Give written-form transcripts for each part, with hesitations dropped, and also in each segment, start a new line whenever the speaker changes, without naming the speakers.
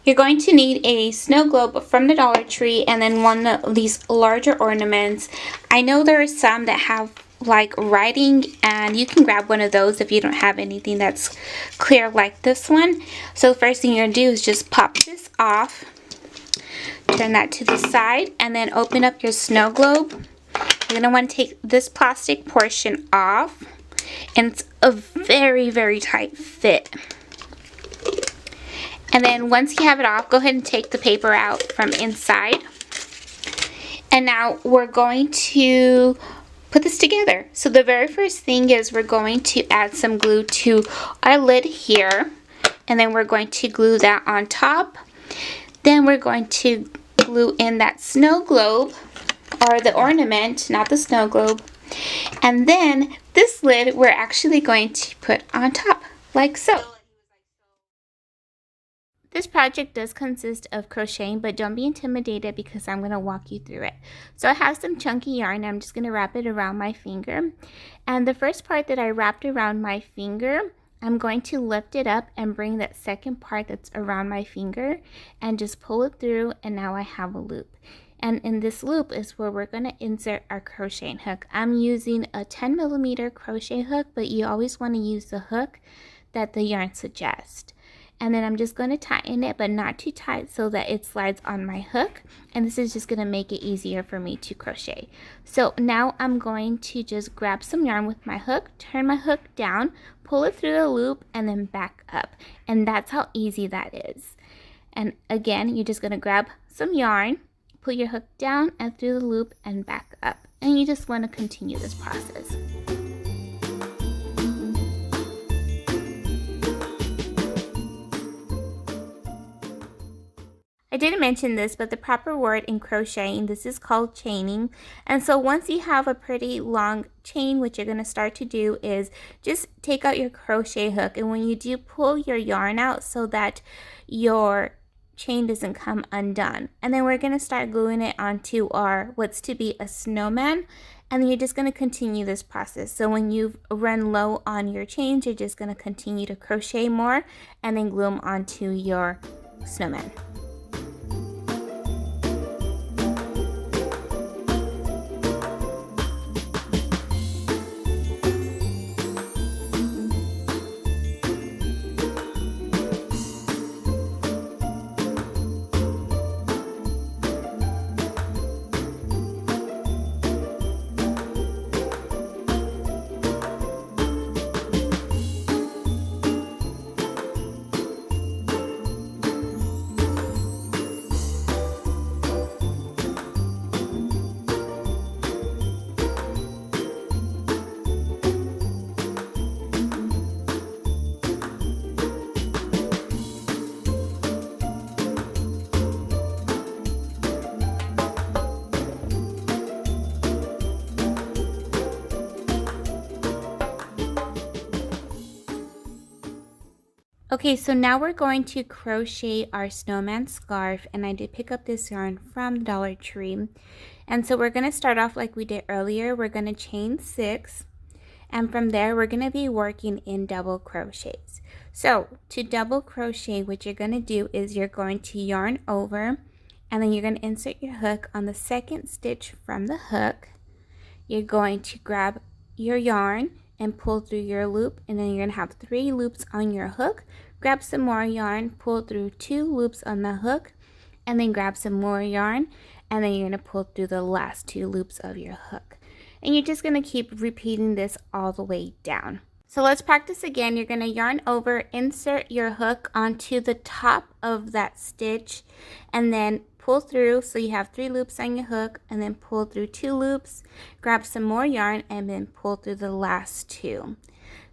You're going to need a snow globe from the Dollar Tree and then one of these larger ornaments. I know there are some that have like writing, and you can grab one of those if you don't have anything that's clear like this one. So the first thing you're going to do is just pop this off, turn that to the side, and then open up your snow globe. You're going to want to take this plastic portion off, and it's a very, very tight fit. And then once you have it off, go ahead and take the paper out from inside. And now we're going to put this together. So the very first thing is we're going to add some glue to our lid here. And then we're going to glue that on top. Then we're going to glue in that snow globe, or the ornament, not the snow globe. And then this lid we're actually going to put on top, like so. This project does consist of crocheting, but don't be intimidated because I'm going to walk you through it. So I have some chunky yarn. I'm just going to wrap it around my finger. And the first part that I wrapped around my finger, I'm going to lift it up and bring that second part that's around my finger and just pull it through, and now I have a loop. And in this loop is where we're going to insert our crocheting hook. I'm using a 10mm crochet hook, but you always want to use the hook that the yarn suggests. And then I'm just going to tighten it, but not too tight so that it slides on my hook. And this is just going to make it easier for me to crochet. So now I'm going to just grab some yarn with my hook, turn my hook down, pull it through the loop, and then back up. And that's how easy that is. And again, you're just going to grab some yarn, pull your hook down and through the loop and back up. And you just want to continue this process. I didn't mention this, but the proper word in crocheting, this is called chaining. And so once you have a pretty long chain, what you're going to start to do is just take out your crochet hook. And when you do, pull your yarn out so that your chain doesn't come undone. And then we're going to start gluing it onto our what's to be a snowman. And then you're just going to continue this process. So when you've run low on your chains, you're just going to continue to crochet more and then glue them onto your snowman. Okay, so now we're going to crochet our snowman scarf, and I did pick up this yarn from the Dollar Tree. And so we're going to start off like we did earlier. We're going to chain 6, and from there we're going to be working in double crochets. So to double crochet, what you're going to do is you're going to yarn over, and then you're going to insert your hook on the second stitch from the hook. You're going to grab your yarn and pull through your loop, and then you're going to have 3 loops on your hook. Grab some more yarn, pull through 2 loops on the hook, and then grab some more yarn, and then you're going to pull through the last 2 loops of your hook. And you're just going to keep repeating this all the way down. So let's practice again. You're going to yarn over, insert your hook onto the top of that stitch, and then pull through. So you have 3 loops on your hook, and then pull through 2 loops, grab some more yarn, and then pull through the last 2.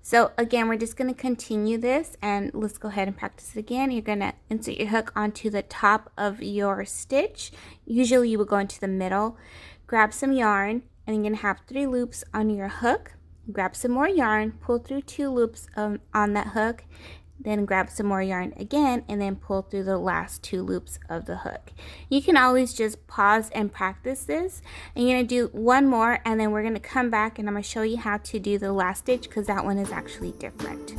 So again, we're just going to continue this, and let's go ahead and practice it again. You're going to insert your hook onto the top of your stitch. Usually you would go into the middle, grab some yarn, and you're going to have 3 loops on your hook. Grab some more yarn, pull through 2 loops on that hook, then grab some more yarn again, and then pull through the last 2 loops of the hook. You can always just pause and practice this. And you're going to do one more, and then we're going to come back and I'm going to show you how to do the last stitch, because that one is actually different.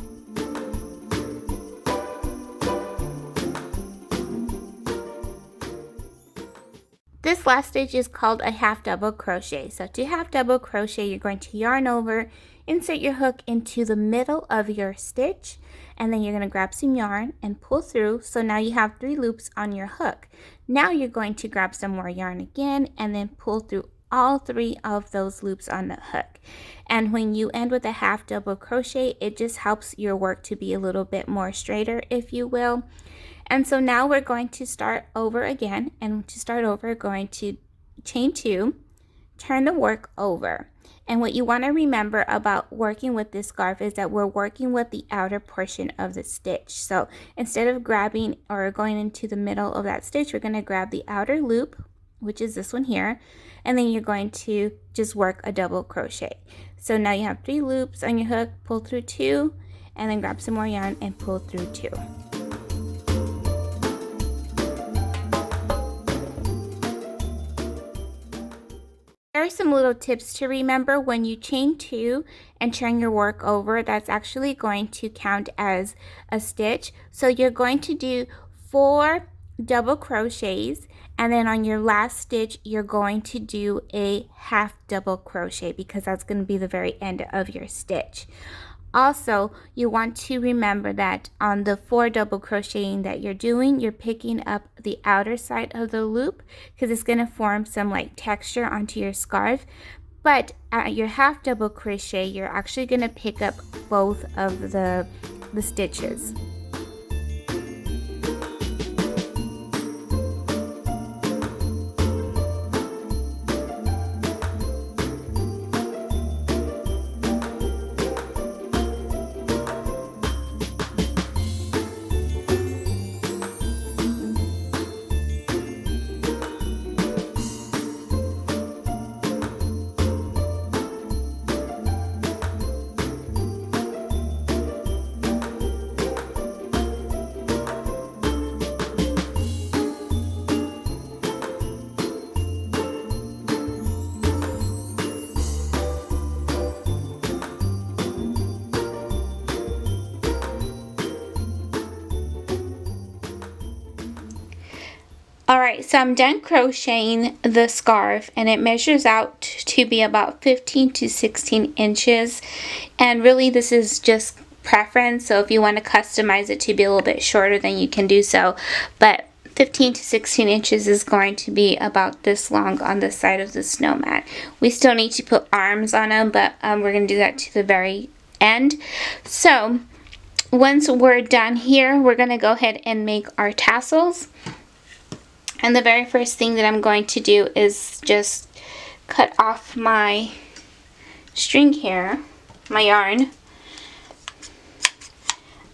This last stitch is called a half double crochet. So to half double crochet, you're going to yarn over, insert your hook into the middle of your stitch, and then you're going to grab some yarn and pull through. So now you have 3 loops on your hook. Now you're going to grab some more yarn again and then pull through all 3 of those loops on the hook. And when you end with a half double crochet, it just helps your work to be a little bit more straighter, if you will. And so now we're going to start over again, and to start over, we're going to chain 2, turn the work over. And what you want to remember about working with this scarf is that we're working with the outer portion of the stitch. So instead of grabbing or going into the middle of that stitch, we're going to grab the outer loop, which is this one here, and then you're going to just work a double crochet. So now you have 3 loops on your hook, pull through 2, and then grab some more yarn and pull through 2. There are some little tips to remember. When you chain 2 and turn your work over, that's actually going to count as a stitch. So you're going to do 4 double crochets, and then on your last stitch you're going to do a half double crochet, because that's going to be the very end of your stitch. Also, you want to remember that on the 4 double crocheting that you're doing, you're picking up the outer side of the loop, because it's going to form some like texture onto your scarf. But at your half double crochet, you're actually going to pick up both of the stitches. Alright, so I'm done crocheting the scarf, and it measures out to be about 15 to 16 inches. And really this is just preference, so if you want to customize it to be a little bit shorter, then you can do so. But 15 to 16 inches is going to be about this long on the side of the snowman. We still need to put arms on them, but we're going to do that to the very end. So once we're done here, we're going to go ahead and make our tassels. And the very first thing that I'm going to do is just cut off my string here, my yarn.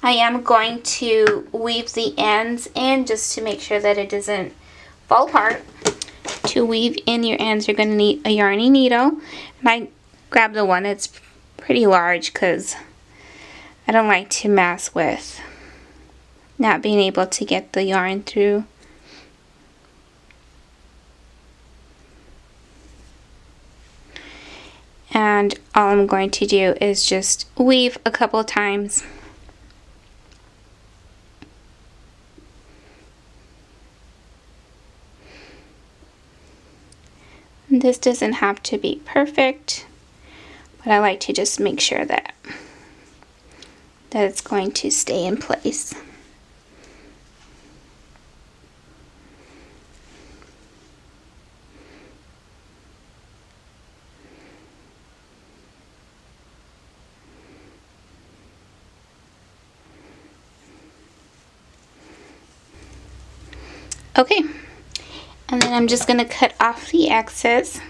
I am going to weave the ends in just to make sure that it doesn't fall apart. To weave in your ends, you're going to need a yarny needle. And I grabbed the one that's pretty large because I don't like to mess with not being able to get the yarn through. And all I'm going to do is just weave a couple times. This doesn't have to be perfect, but I like to just make sure that it's going to stay in place. Okay, and then I'm just going to cut off the excess.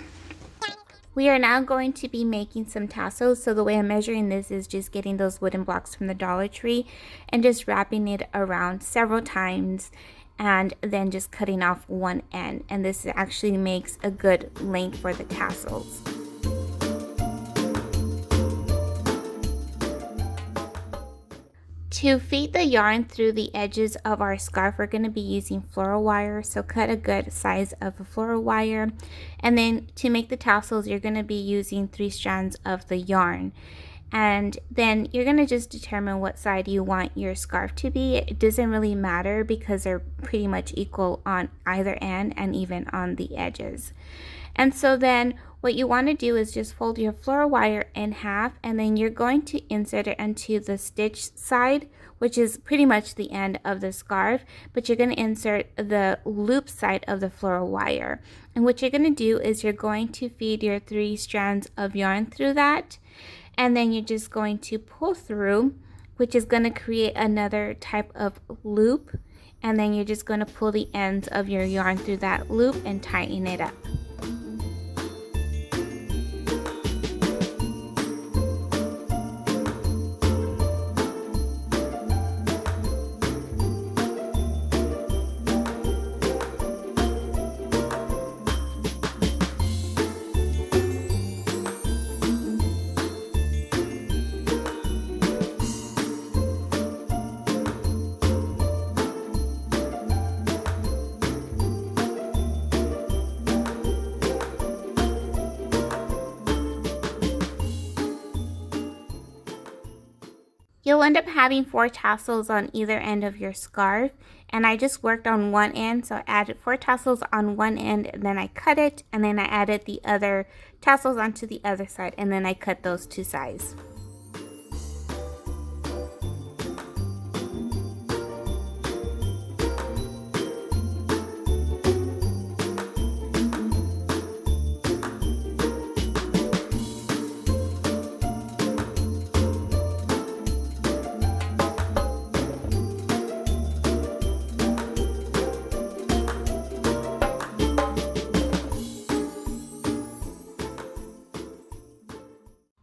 We are now going to be making some tassels. So the way I'm measuring this is just getting those wooden blocks from the Dollar Tree and just wrapping it around several times, and then just cutting off one end. And this actually makes a good length for the tassels. To feed the yarn through the edges of our scarf, we're going to be using floral wire. So cut a good size of a floral wire. And then to make the tassels, you're going to be using 3 strands of the yarn. And then you're going to just determine what side you want your scarf to be. It doesn't really matter because they're pretty much equal on either end and even on the edges. And so then what you want to do is just fold your floral wire in half, and then you're going to insert it into the stitch side, which is pretty much the end of the scarf, but you're going to insert the loop side of the floral wire. And what you're going to do is you're going to feed your 3 strands of yarn through that, and then you're just going to pull through, which is going to create another type of loop, and then you're just going to pull the ends of your yarn through that loop and tighten it up. You'll end up having 4 tassels on either end of your scarf, and I just worked on one end, so I added 4 tassels on one end, and then I cut it, and then I added the other tassels onto the other side, and then I cut those 2 sides.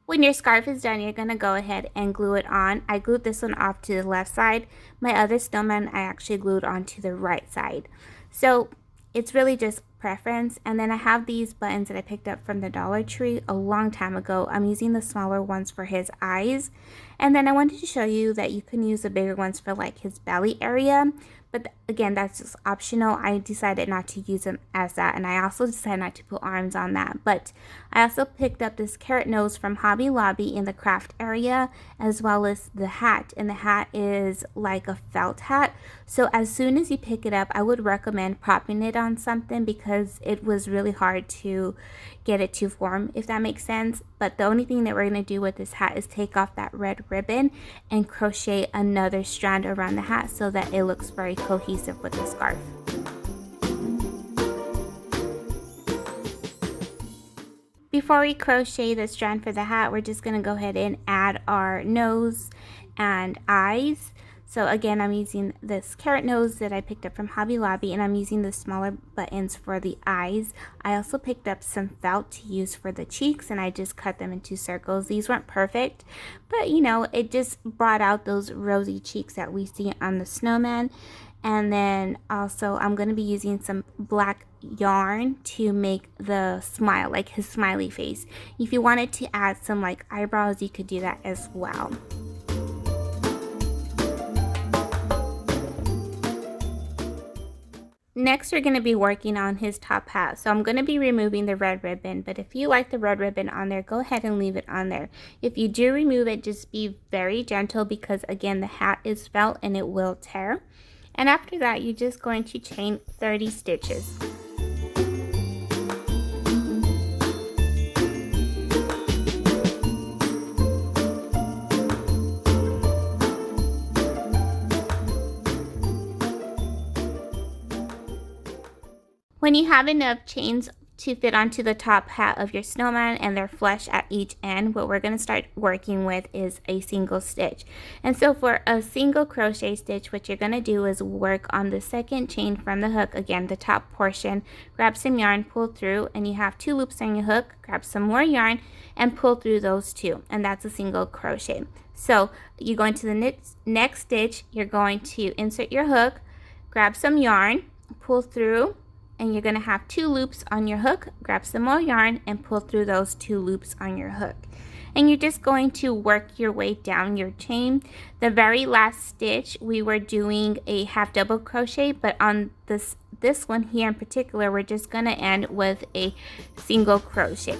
When your scarf is done, you're going to go ahead and glue it on. I glued this one off to the left side. My other snowman I actually glued onto the right side. So it's really just preference. And then I have these buttons that I picked up from the Dollar Tree a long time ago. I'm using the smaller ones for his eyes. And then I wanted to show you that you can use the bigger ones for like his belly area. But again, that's just optional. I decided not to use them as that, and I also decided not to put arms on that. But I also picked up this carrot nose from Hobby Lobby in the craft area, as well as the hat. And the hat is like a felt hat. So as soon as you pick it up, I would recommend propping it on something because it was really hard to get it to form, if that makes sense. But the only thing that we're going to do with this hat is take off that red ribbon and crochet another strand around the hat so that it looks very cohesive with the scarf. Before we crochet the strand for the hat, we're just going to go ahead and add our nose and eyes. So again, I'm using this carrot nose that I picked up from Hobby Lobby, and I'm using the smaller buttons for the eyes. I also picked up some felt to use for the cheeks, and I just cut them into circles. These weren't perfect, but you know, it just brought out those rosy cheeks that we see on the snowman. And then also I'm going to be using some black yarn to make the smile, like his smiley face. If you wanted to add some like eyebrows, you could do that as well. Next, we're going to be working on his top hat. So I'm going to be removing the red ribbon, but if you like the red ribbon on there, go ahead and leave it on there. If you do remove it, just be very gentle because again, the hat is felt and it will tear. And after that, you're just going to chain 30 stitches. When you have enough chains to fit onto the top hat of your snowman and they're flush at each end, what we're going to start working with is a single stitch. And so for a single crochet stitch, what you're going to do is work on the second chain from the hook, again the top portion, grab some yarn, pull through, and you have 2 loops on your hook, grab some more yarn and pull through those 2, and that's a single crochet. So you go into the next stitch, you're going to insert your hook, grab some yarn, pull through, and you're going to have 2 loops on your hook, grab some more yarn and pull through those 2 loops on your hook. And you're just going to work your way down your chain. The very last stitch we were doing a half double crochet, but on this one here in particular, we're just going to end with a single crochet.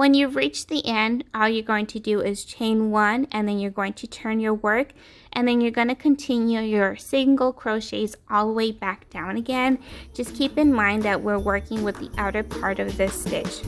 When you've reached the end, all you're going to do is chain 1, and then you're going to turn your work, and then you're going to continue your single crochets all the way back down again. Just keep in mind that we're working with the outer part of this stitch.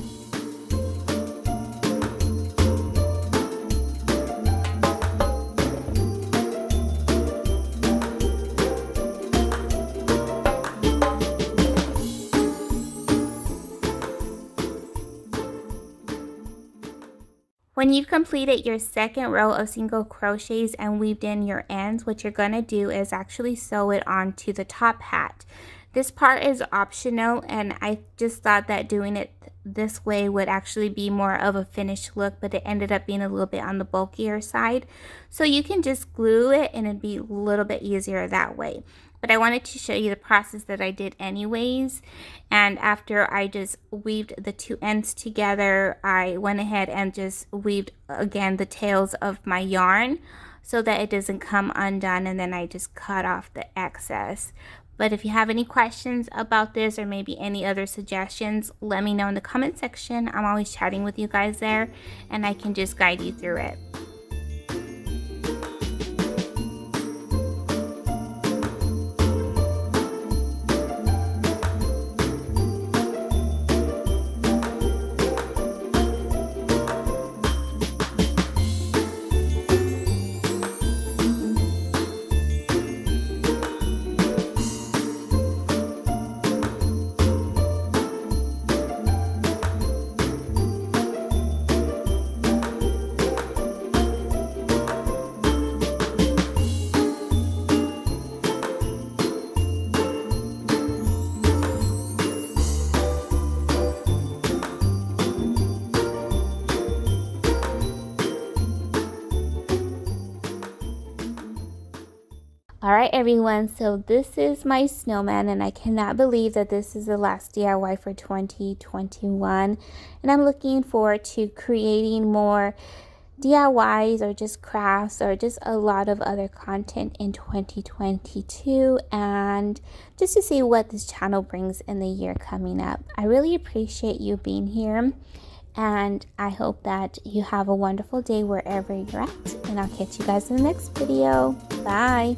When you've completed your second row of single crochets and weaved in your ends, what you're going to do is actually sew it onto the top hat. This part is optional, and I just thought that doing it this way would actually be more of a finished look, but it ended up being a little bit on the bulkier side. So you can just glue it and it'd be a little bit easier that way. But I wanted to show you the process that I did anyways. And after I just weaved the two ends together, I went ahead and just weaved again the tails of my yarn so that it doesn't come undone, and then I just cut off the excess. But if you have any questions about this or maybe any other suggestions, let me know in the comment section. I'm always chatting with you guys there, and I can just guide you through it. Alright everyone, so this is my snowman, and I cannot believe that this is the last DIY for 2021, and I'm looking forward to creating more DIYs or just crafts or just a lot of other content in 2022, and just to see what this channel brings in the year coming up. I really appreciate you being here, and I hope that you have a wonderful day wherever you're at, and I'll catch you guys in the next video. Bye!